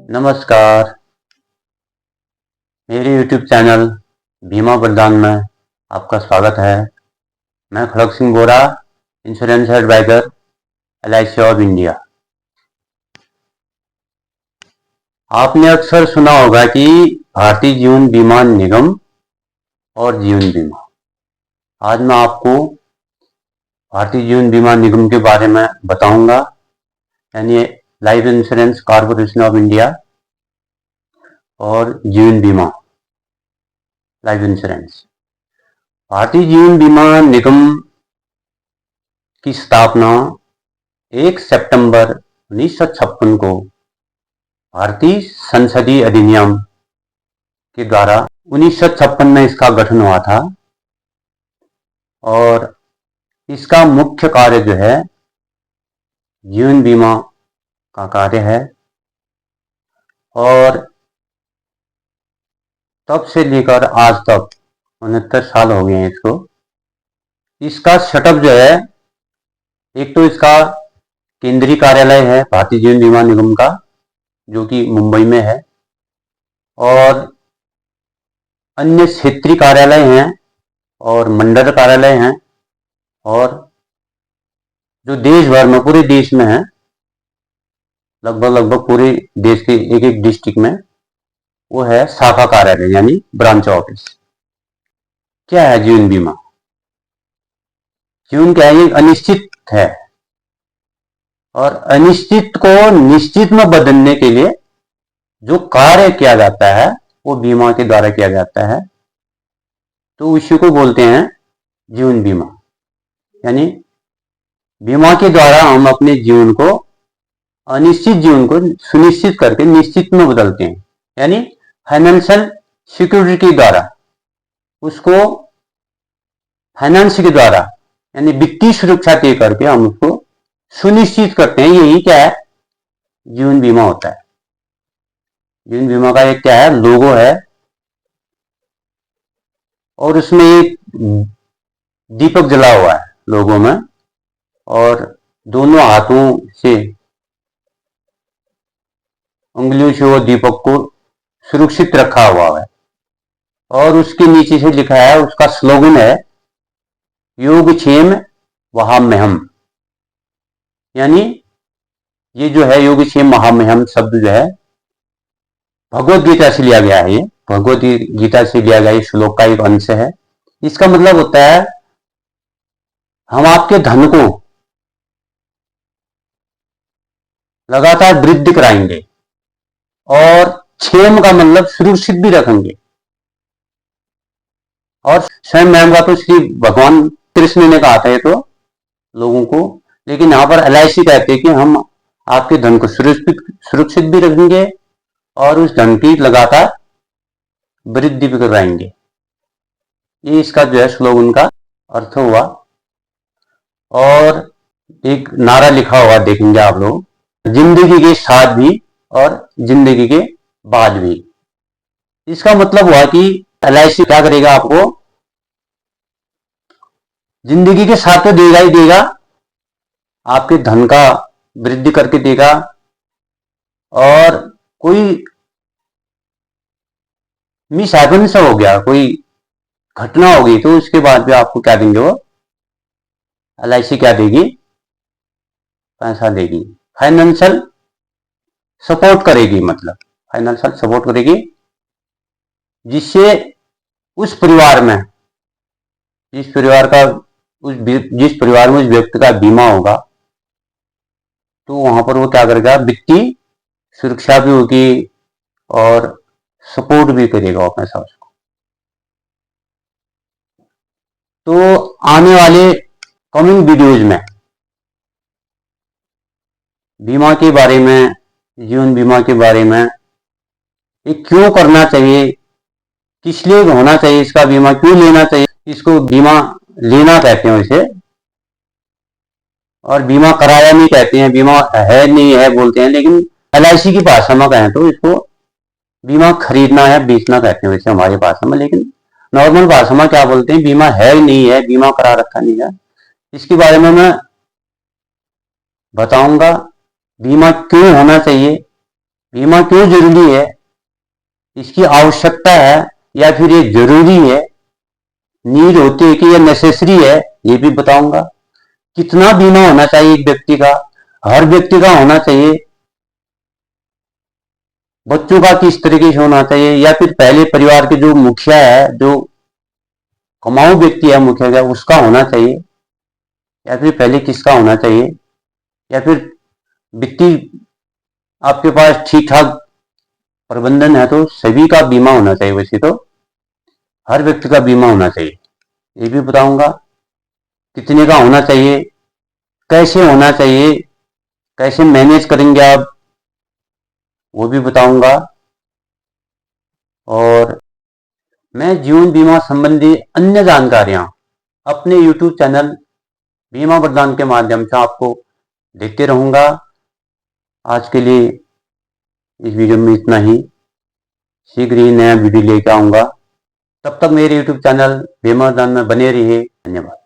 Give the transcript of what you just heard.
नमस्कार, मेरे YouTube channel बीमा वरदान में आपका स्वागत है। मैं Khadag Singh Bora, insurance advisor, LIC of India. आपने अक्सर सुना होगा कि भारतीय जीवन बीमा निगम और जीवन बीमा। आज मैं आपको भारतीय जीवन बीमा निगम के बारे में बताऊंगा, यानी life insurance corporation of India और जीवन बीमा लाइफ इंश्योरेंस। भारतीय जीवन बीमा निगम की स्थापना 1 सितंबर 1956 को भारतीय संसदीय अधिनियम के द्वारा 1956 में इसका गठन हुआ था और इसका मुख्य कार्य जो है जीवन बीमा का कार्य है। और तब से लेकर आज तक 69 साल हो गए हैं इसको। इसका सेटअप जो है, एक तो इसका केंद्रीय कार्यालय है भारतीय जीवन बीमा निगम का, जो कि मुंबई में है, और अन्य क्षेत्रीय कार्यालय हैं और मंडल कार्यालय हैं, और जो देश भर में, पूरे देश में है, लगभग पूरे देश के एक एक डिस्ट्रिक्ट में, वो है शाखा कार्यालय यानी ब्रांच ऑफिस। क्या है जीवन बीमा? जीवन क्या है? अनिश्चित है, और अनिश्चित को निश्चित में बदलने के लिए जो कार्य किया जाता है वो बीमा के द्वारा किया जाता है, तो उसी को बोलते हैं जीवन बीमा। यानी बीमा के द्वारा हम अपने जीवन को, अनिश्चित जीवन को सुनिश्चित करके निश्चित में बदलते हैं। यानी फाइनेंशियल सिक्योरिटी के द्वारा, उसको फाइनेंस के द्वारा, यानी वित्तीय सुरक्षा दे करके हम उसको सुनिश्चित करते हैं। यही क्या है? जीवन बीमा होता है। जीवन बीमा का एक क्या है? लोगो है, और उसमें एक दीपक जला हुआ है लोगो में, और दोनों हाथों से, उंगलियों से वो दीपक को सुरक्षित रखा हुआ है, और उसके नीचे से लिखा है, उसका स्लोगन है योगक्षेम वहाम्यहम्। यानी ये जो है योगक्षेम वहाम्यहम् शब्द जो है भगवत गीता से लिया गया है। ये भगवत गीता से लिया गया श्लोक का एक अंश है। इसका मतलब होता है हम आपके धन को लगातार वृद्धि कराएंगे, और क्षेम का मतलब सुरक्षित भी रखेंगे। और स्वयं मैम का तो श्री भगवान कृष्ण ने कहा था ये तो लोगों को, लेकिन यहां पर LIC कहते हैं कि हम आपके धन को सुरक्षित भी रखेंगे और उस धन की लगातार वृद्धि भी कराएंगे। ये इसका जो है स्लोगन का अर्थ हुआ। और एक नारा लिखा हुआ देखेंगे आप लोग, जिंदगी के साथ भी और जिंदगी के बाद भी। इसका मतलब हुआ कि LIC क्या करेगा? आपको जिंदगी के साथ तो देगा ही देगा, आपके धन का वृद्धि करके देगा, और कोई मिस हैपनिंग हो गया, कोई घटना होगी, तो उसके बाद भी आपको क्या देंगे? वो LIC क्या देगी? पैसा देगी, फाइनेंशियल सपोर्ट करेगी। मतलब फाइनेंशियल सपोर्ट करेगी, जिससे उस परिवार में, जिस परिवार में उस व्यक्ति का बीमा होगा, तो वहां पर वो क्या करेगा? वित्तीय सुरक्षा भी होगी और सपोर्ट भी करेगा अपने साथ को। तो आने वाले कमिंग वीडियोज में बीमा के बारे में, जीवन बीमा के बारे में, ये क्यों करना चाहिए, किस लिए होना चाहिए इसका बीमा, क्यों लेना चाहिए, इसको बीमा लेना कहते हैं इसे, और बीमा कराया नहीं कहते हैं, बीमा है नहीं है बोलते हैं, लेकिन LIC की भाषा में कहें तो इसको बीमा खरीदना है, बेचना कहते हैं वैसे हमारी भाषा में। लेकिन नॉर्मल भाषा में क्या बोलते हैं? बीमा है नहीं है, बीमा करा रखा नहीं है। इसके बारे में मैं बताऊंगा बीमा क्यों होना चाहिए, बीमा क्यों जरूरी है, इसकी आवश्यकता है या फिर ये जरूरी है, नीड होती है कि ये नेसेसरी है, ये भी बताऊंगा। कितना बीमा होना चाहिए एक व्यक्ति का, हर व्यक्ति का होना चाहिए, बच्चों का किस तरीके से होना चाहिए, या फिर पहले परिवार के जो मुखिया है, जो कमाऊ व्यक्ति है मुखिया का, उसका होना चाहिए, या फिर पहले किसका होना चाहिए, या फिर वित्तीय आपके पास ठीक ठाक प्रबंधन है तो सभी का बीमा होना चाहिए। वैसे तो हर व्यक्ति का बीमा होना चाहिए, ये भी बताऊंगा। कितने का होना चाहिए, कैसे होना चाहिए, कैसे मैनेज करेंगे आप, वो भी बताऊंगा। और मैं जीवन बीमा संबंधी अन्य जानकारियां अपने YouTube चैनल बीमा वरदान के माध्यम से आपको देते रहूंगा। आज के लिए इस वीडियो में इतना ही, शीघ्र ही नया वीडियो लेकर आऊंगा। तब तक मेरे YouTube चैनल बीमा वरदान में बने रहिए। धन्यवाद।